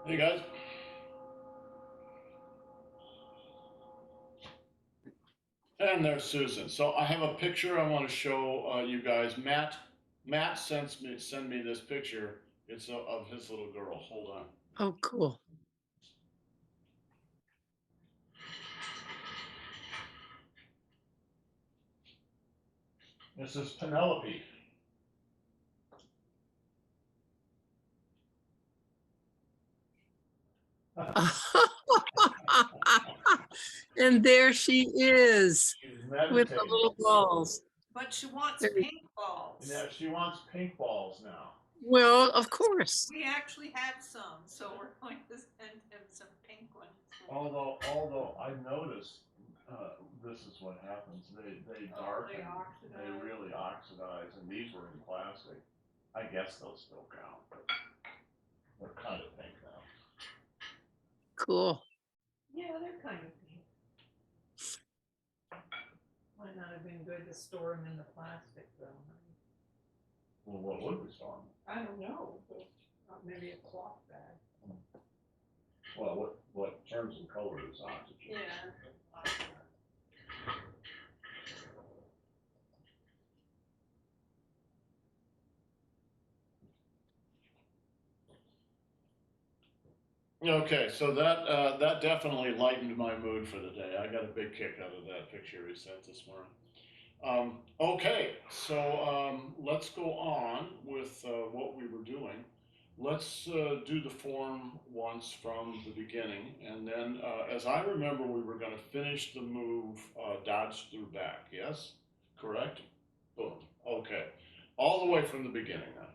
Hey guys. And there's Susan. So I have a picture I want to show you guys. Matt send me this picture. It's of his little girl. Hold on. Oh, cool. This is Penelope. And there she is She's with the meditating. little balls. But she wants There- pink balls. Yeah, she wants pink balls now. Well, of course. We actually have some, so we're going to send him some pink ones. Although I noticed this is what happens. They darken. They really oxidize, and these were in plastic. I guess they'll still count, but they're kind of pink now. Cool. Yeah, they're kind of pink. Might not have been good to store them in the plastic, though. Well, what would we store them? I don't know, but maybe a cloth bag. Well, what turns in color is oxygen. Yeah. Okay, so that definitely lightened my mood for the day. I got a big kick out of that picture he sent this morning. Okay, so let's go on with what we were doing. Let's do the form once from the beginning, and then, as I remember, we were going to finish the move dodge through back. Yes, correct. Boom. Okay, all the way from the beginning then.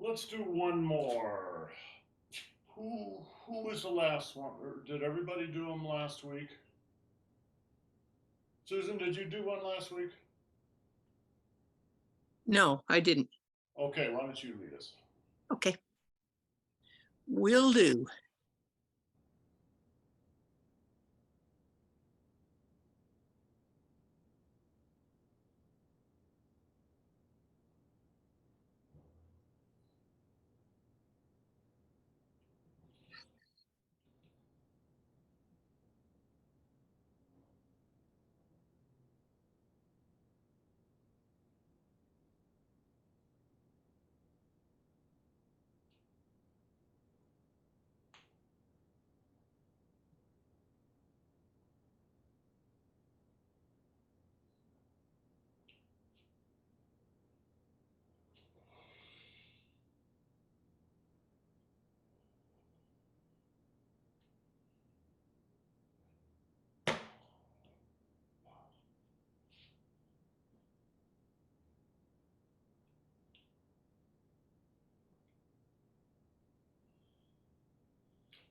let's do one more. Who was the last one? Or did everybody do them last week? Susan, did you do one last week? No, I didn't. Okay, why don't you lead us? Okay. Will do.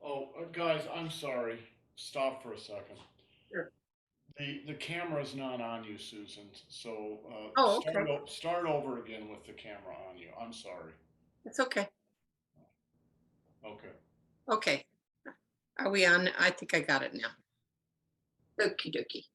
Oh, guys, I'm sorry. Stop for a second. Sure. The camera's not on you, Susan. So Oh, okay. start over again with the camera on you. I'm sorry. It's okay. Okay. Okay. Are we on? I think I got it now. Okie dokie.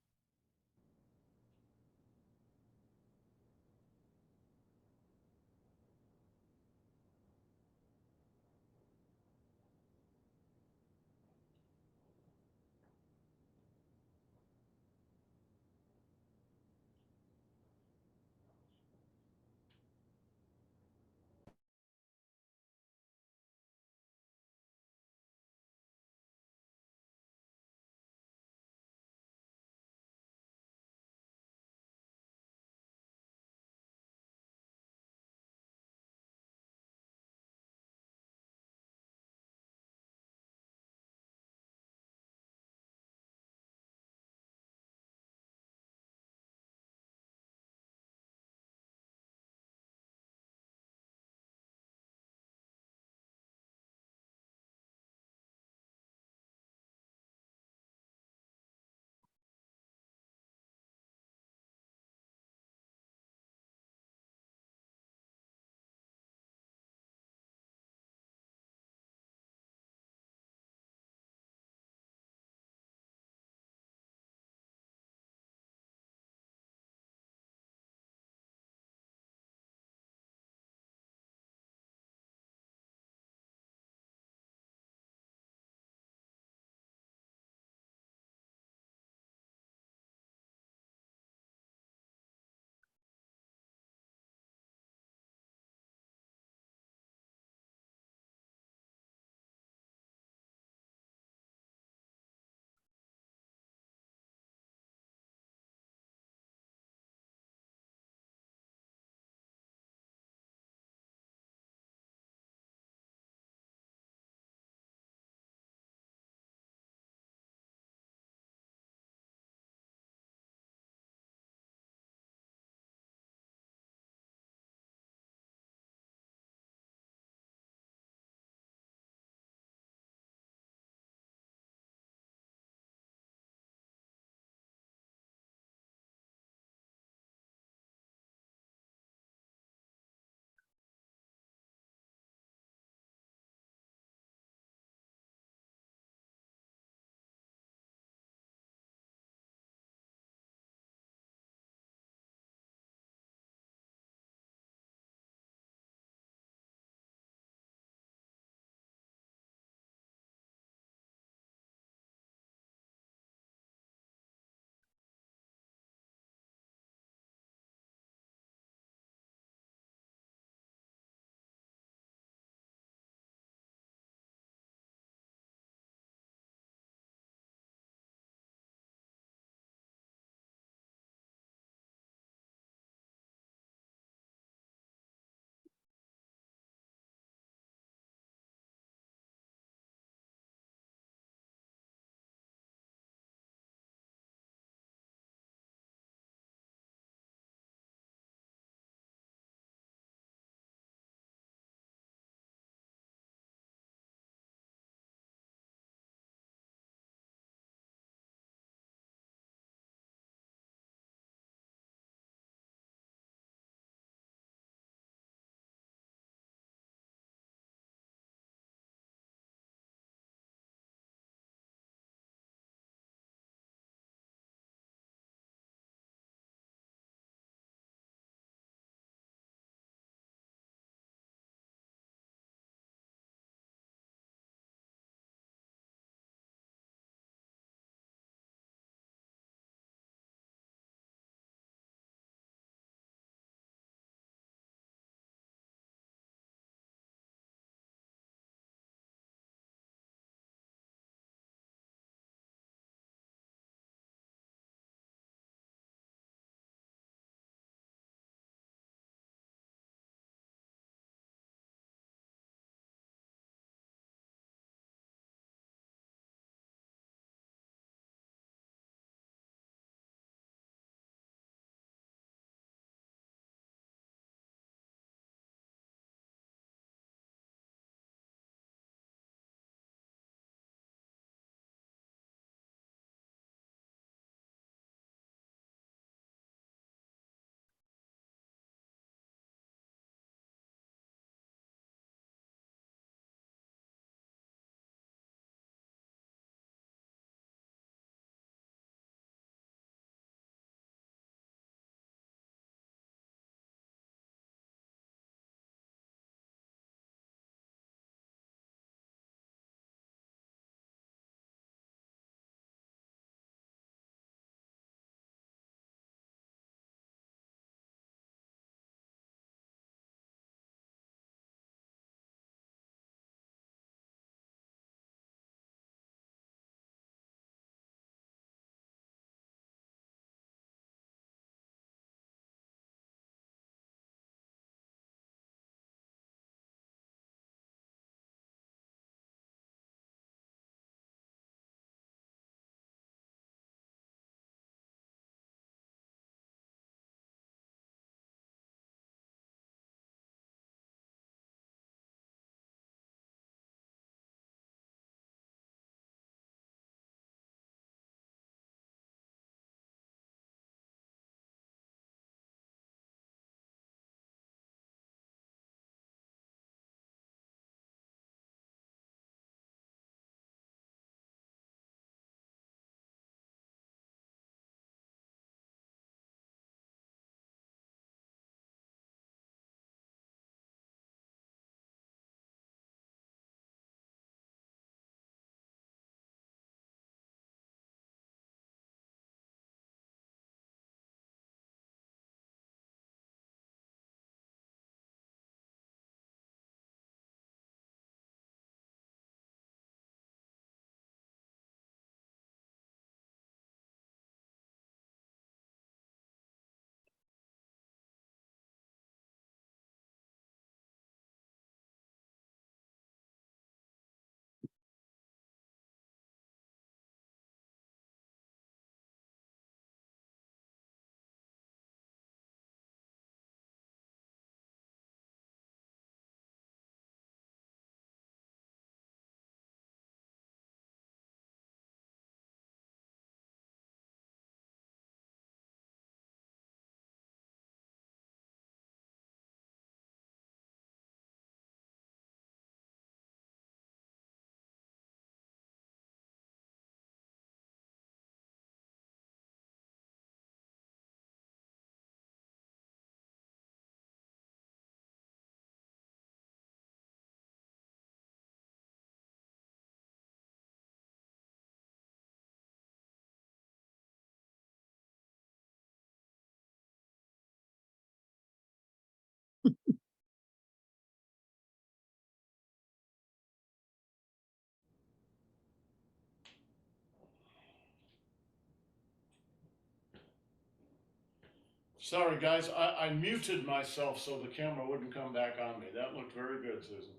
Sorry, guys, I muted myself so the camera wouldn't come back on me. That looked very good, Susan.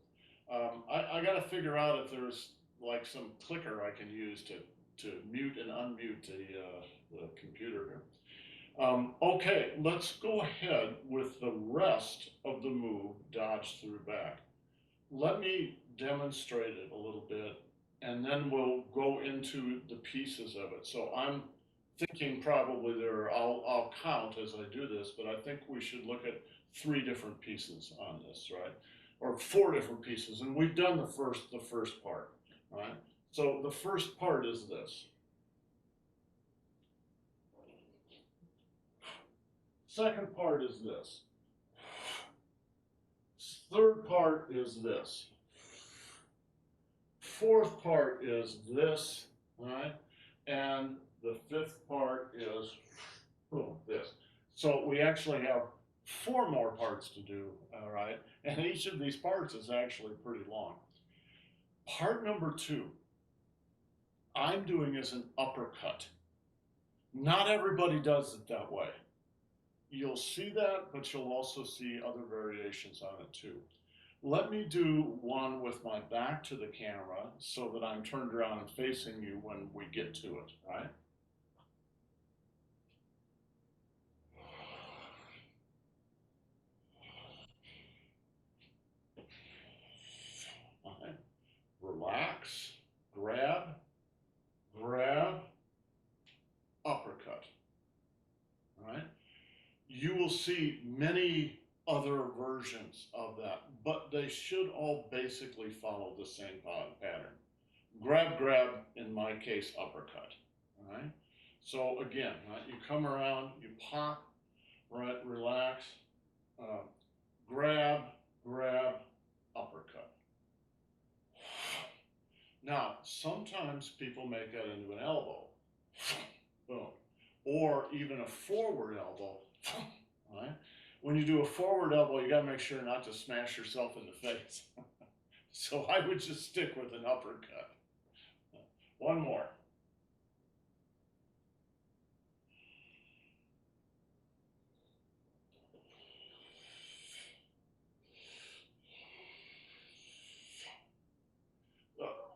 I gotta figure out if there's like some clicker I can use to mute and unmute the computer here. Okay, let's go ahead with the rest of the move, dodge through back. Let me demonstrate it a little bit, and then we'll go into the pieces of it. So I'm thinking probably I'll count as I do this, but I think we should look at 3 different pieces on this, right? Or 4 different pieces, and we've done the first part, right? So the first part is this. Second part is this. Third part is this. Fourth part is this, right? And the fifth part is this. So we actually have 4 more parts to do, all right? And each of these parts is actually pretty long. Part number 2, I'm doing as an uppercut. Not everybody does it that way. You'll see that, but you'll also see other variations on it too. Let me do one with my back to the camera so that I'm turned around and facing you when we get to it, right? All right. Relax, grab, grab, uppercut. All right. You will see many other versions of that, but they should all basically follow the same pattern. Grab, grab, in my case, uppercut. All right. So again, right, you come around, you pop, right, relax, grab, grab, uppercut. Now, sometimes people make that into an elbow, boom, or even a forward elbow, right? When you do a forward elbow, you gotta make sure not to smash yourself in the face. So I would just stick with an uppercut. One more.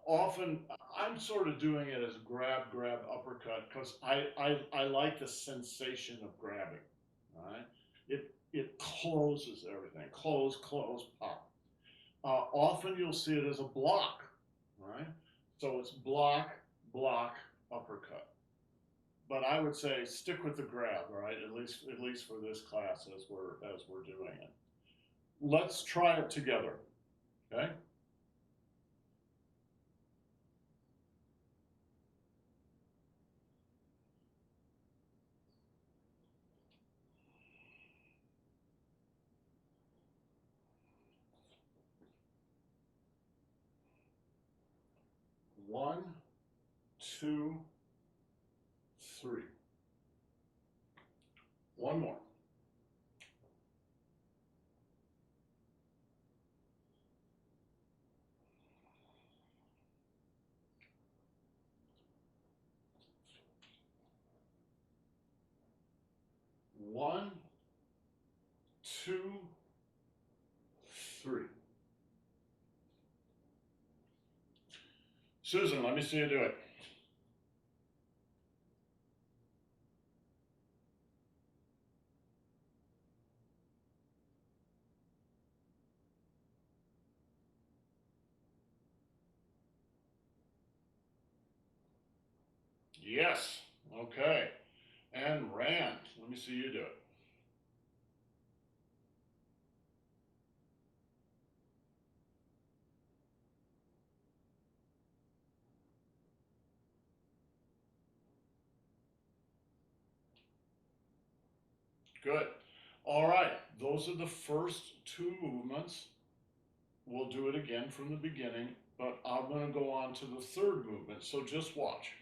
Often I'm sort of doing it as grab, grab, uppercut because I like the sensation of grabbing. All right, it closes everything. Close, close, pop. Often you'll see it as a block. Right, so it's block, block, uppercut. But I would say stick with the grab. Right, at least for this class as we're doing it. Let's try it together. Okay. One, 2, 3. One more. One, 2, 3. Susan, let me see you do it. Yes. Okay. And Rand, let me see you do it. Good. All right. Those are the first 2 movements. We'll do it again from the beginning, but I'm going to go on to the 3rd movement. So just watch.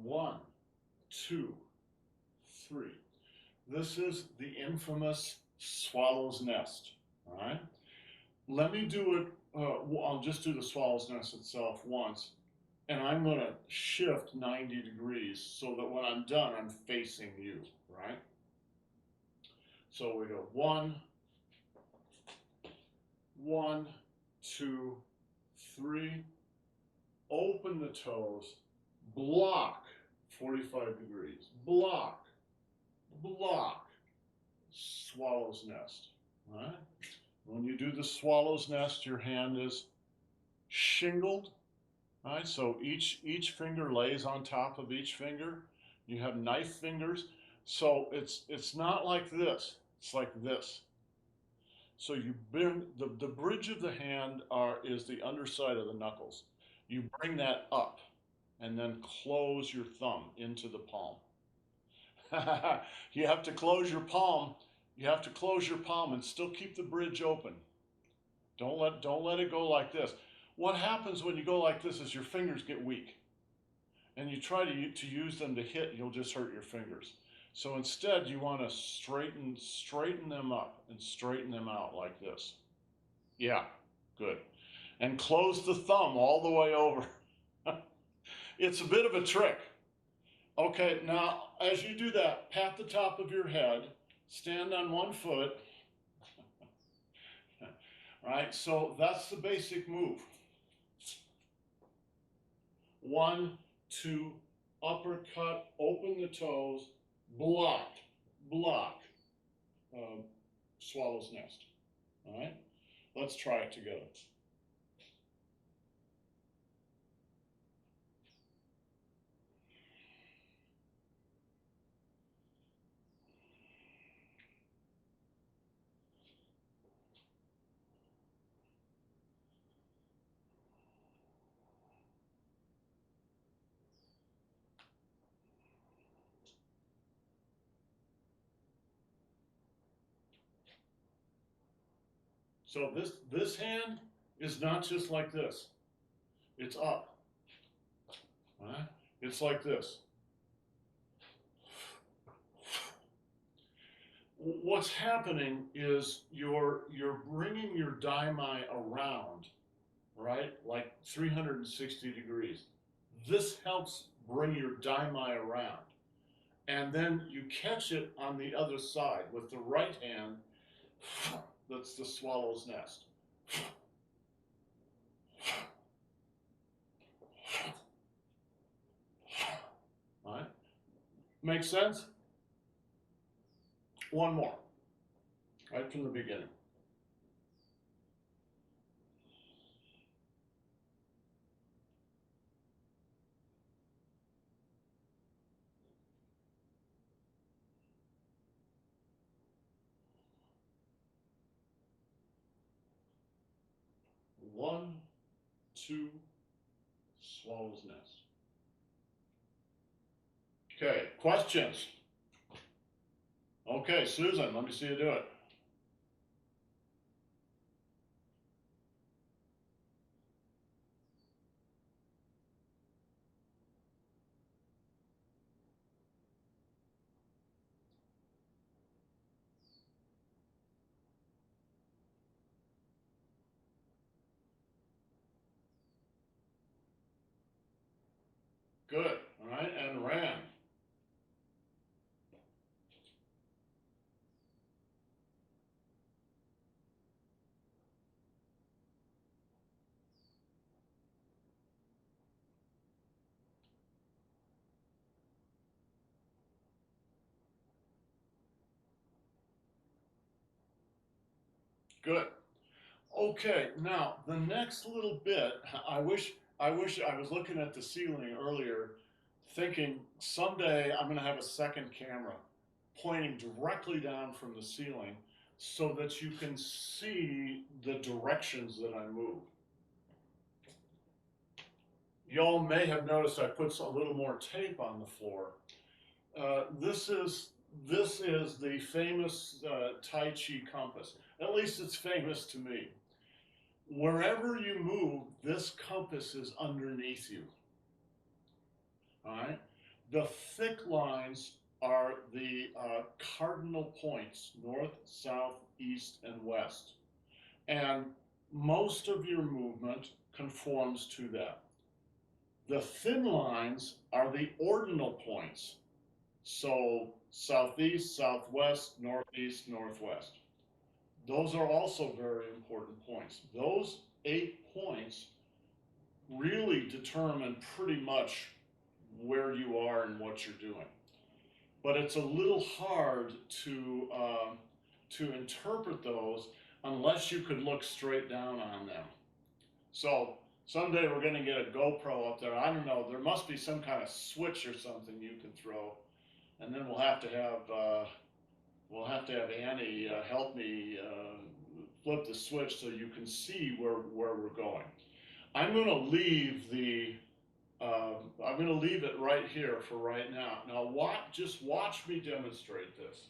1, 2, 3. This is the infamous swallow's nest, all right? Let me do it, I'll just do the swallow's nest itself once, and I'm gonna shift 90 degrees so that when I'm done, I'm facing you, right? So we go 1, 1, 2, 3, open the toes, block 45 degrees, block, block, swallow's nest, all right? When you do the swallow's nest, your hand is shingled, all right? So each finger lays on top of each finger. You have knife fingers, so it's not like this. It's like this. So you bring the bridge of the hand is the underside of the knuckles. You bring that up, and then close your thumb into the palm. You have to close your palm. You have to close your palm and still keep the bridge open. Don't let it go like this. What happens when you go like this is your fingers get weak, and you try to use them to hit, you'll just hurt your fingers. So instead, you want to straighten them up and straighten them out like this. Yeah, good. And close the thumb all the way over. It's a bit of a trick. Okay, now as you do that, pat the top of your head, stand on one foot. Right, so that's the basic move. 1, 2, uppercut, open the toes, block, block, swallow's nest. All right, let's try it together. So this hand is not just like this. It's up. Right? It's like this. What's happening is you're bringing your daimai around, right? Like 360 degrees. This helps bring your daimai around. And then you catch it on the other side with the right hand. That's the swallow's nest. All right? Make sense? One more, right from the beginning. One, 2, swallow's nest. Okay, questions? Okay, Susan, let me see you do it. Good, all right, and ran. Good. Okay, now the next little bit, I wish I was looking at the ceiling earlier, thinking someday I'm gonna have a second camera pointing directly down from the ceiling so that you can see the directions that I move. Y'all may have noticed I put a little more tape on the floor. This is the famous TAIJI compass. At least it's famous to me. Wherever you move, this compass is underneath you. All right? The thick lines are the cardinal points, north, south, east, and west. And most of your movement conforms to that. The thin lines are the ordinal points. So southeast, southwest, northeast, northwest. Those are also very important points. Those 8 points really determine pretty much where you are and what you're doing. But it's a little hard to interpret those unless you could look straight down on them. So someday we're going to get a GoPro up there. I don't know. There must be some kind of switch or something you can throw, and then we'll have to have Annie help me flip the switch so you can see where we're going. I'm going to leave it right here for right now. Now just watch me demonstrate this.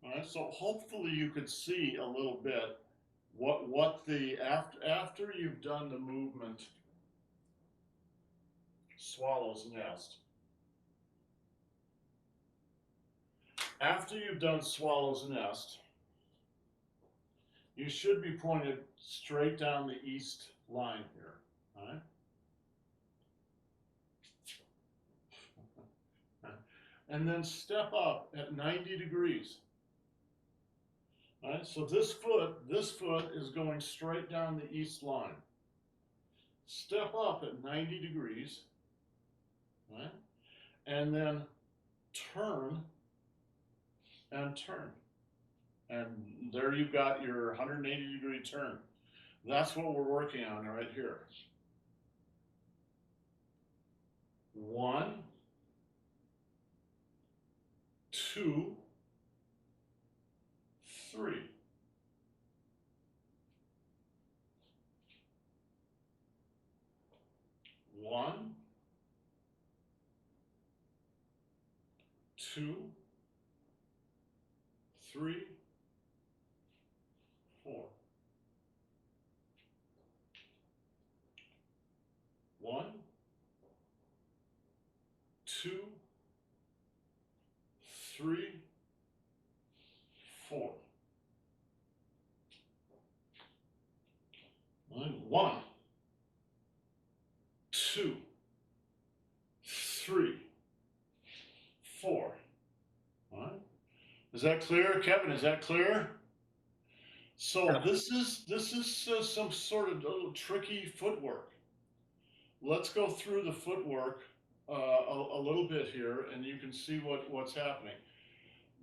All right, so hopefully you could see a little bit what the after you've done the movement swallow's nest. After you've done swallow's nest, you should be pointed straight down the east line here, all right? And then step up at 90 degrees. All right, so this foot is going straight down the east line. Step up at 90 degrees, right? And then turn and turn. And there you've got your 180-degree turn. That's what we're working on right here. 1, 2, 3. One, 2, 3, 4. 1, 2, 3, 4. 1, 2, 3, 4. All right. Is that clear, Kevin? Is that clear? So this is some sort of little tricky footwork. Let's go through the footwork a little bit here, and you can see what's happening.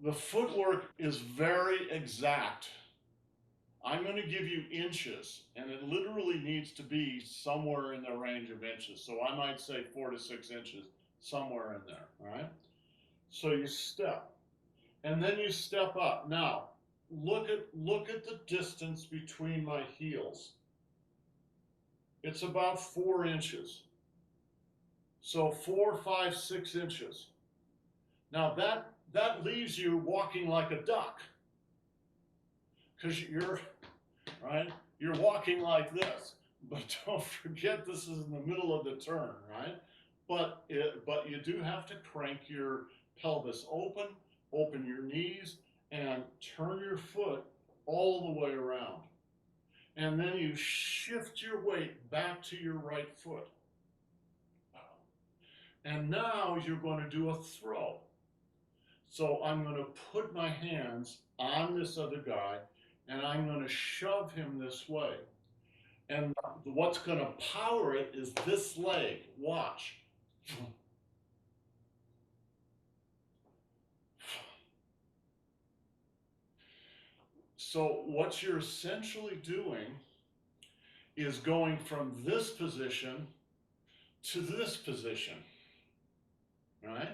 The footwork is very exact. I'm going to give you inches, and it literally needs to be somewhere in the range of inches. So I might say 4 to 6 inches, somewhere in there, all right? So you step, and then you step up. Now, look at the distance between my heels. It's about 4 inches. So 4, 5, 6 inches. Now that leaves you walking like a duck, because you're walking like this. But don't forget, this is in the middle of the turn, right? But you do have to crank your pelvis open your knees, and turn your foot all the way around. And then you shift your weight back to your right foot. And now you're going to do a throw. So I'm going to put my hands on this other guy, and I'm going to shove him this way. And what's going to power it is this leg. Watch. So what you're essentially doing is going from this position to this position, right?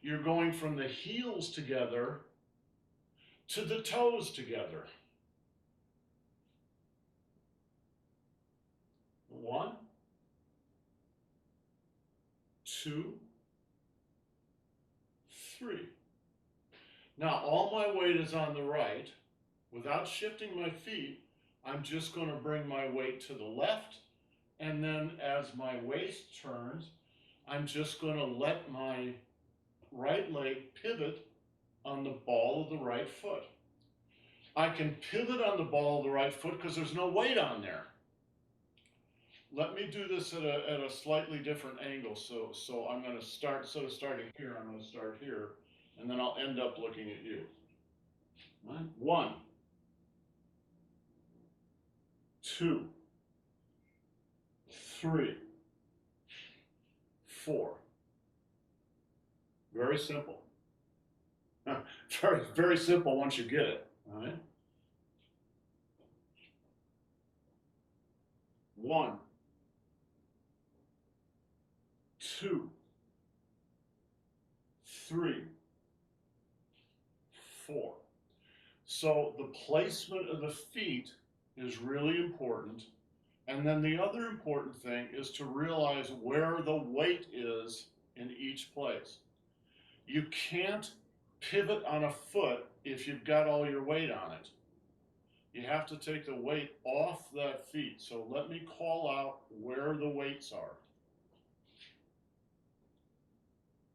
You're going from the heels together to the toes together. 1, 2, 3. Now, all my weight is on the right. Without shifting my feet, I'm just going to bring my weight to the left, and then as my waist turns, I'm just going to let my right leg pivot on the ball of the right foot. I can pivot on the ball of the right foot because there's no weight on there. Let me do this at a slightly different angle. So I'm going to start, instead of starting here, I'm going to start here, and then I'll end up looking at you. Right? 1, 2, 3, 4. Very simple. Very, very simple once you get it. All right. 1, 2, 3, 4. So the placement of the feet is really important. And then the other important thing is to realize where the weight is in each place. You can't pivot on a foot if you've got all your weight on it. You have to take the weight off that feet. So let me call out where the weights are.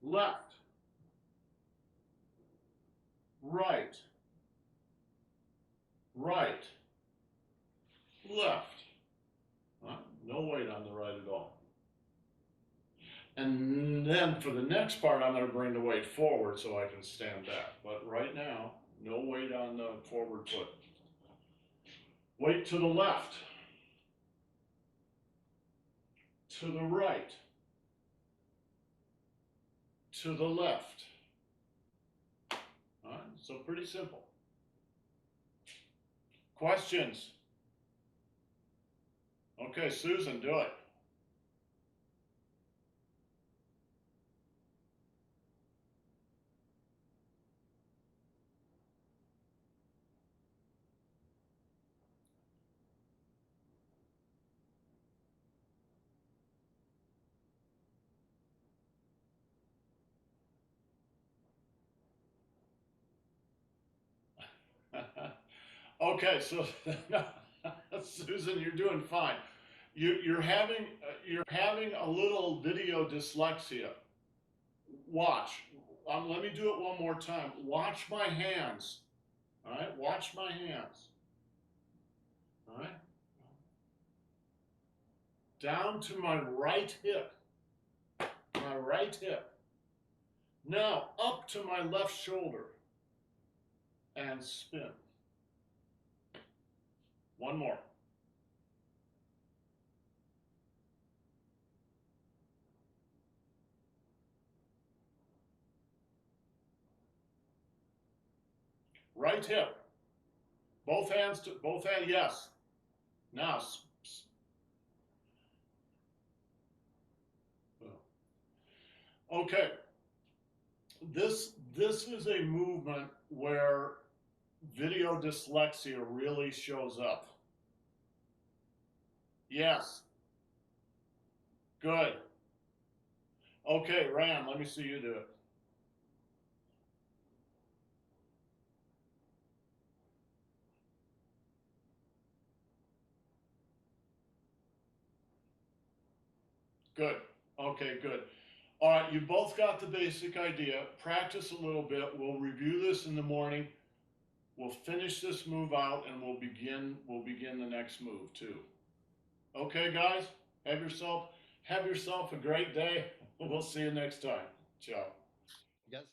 Left, right, right, left. No weight on the right at all. And then for the next part, I'm going to bring the weight forward so I can stand back. But right now, no weight on the forward foot. Weight to the left, to the right, to the left. All right, so pretty simple. Questions? Okay, Susan, do it. Okay, so Susan, you're doing fine. You're having a little video dyslexia. Watch. Let me do it one more time. Watch my hands. All right, watch my hands. All right. Down to my right hip. My right hip. Now up to my left shoulder and spin. One more. Right hip. Both hands, yes. Now, okay. This is a movement where video dyslexia really shows up. Yes. Good. Okay, Ram, let me see you do it. Good. Okay, good. All right, you both got the basic idea. Practice a little bit. We'll review this in the morning. We'll finish this move out and we'll begin the next move too. Okay, guys? Have yourself a great day. We'll see you next time. Ciao. Yes.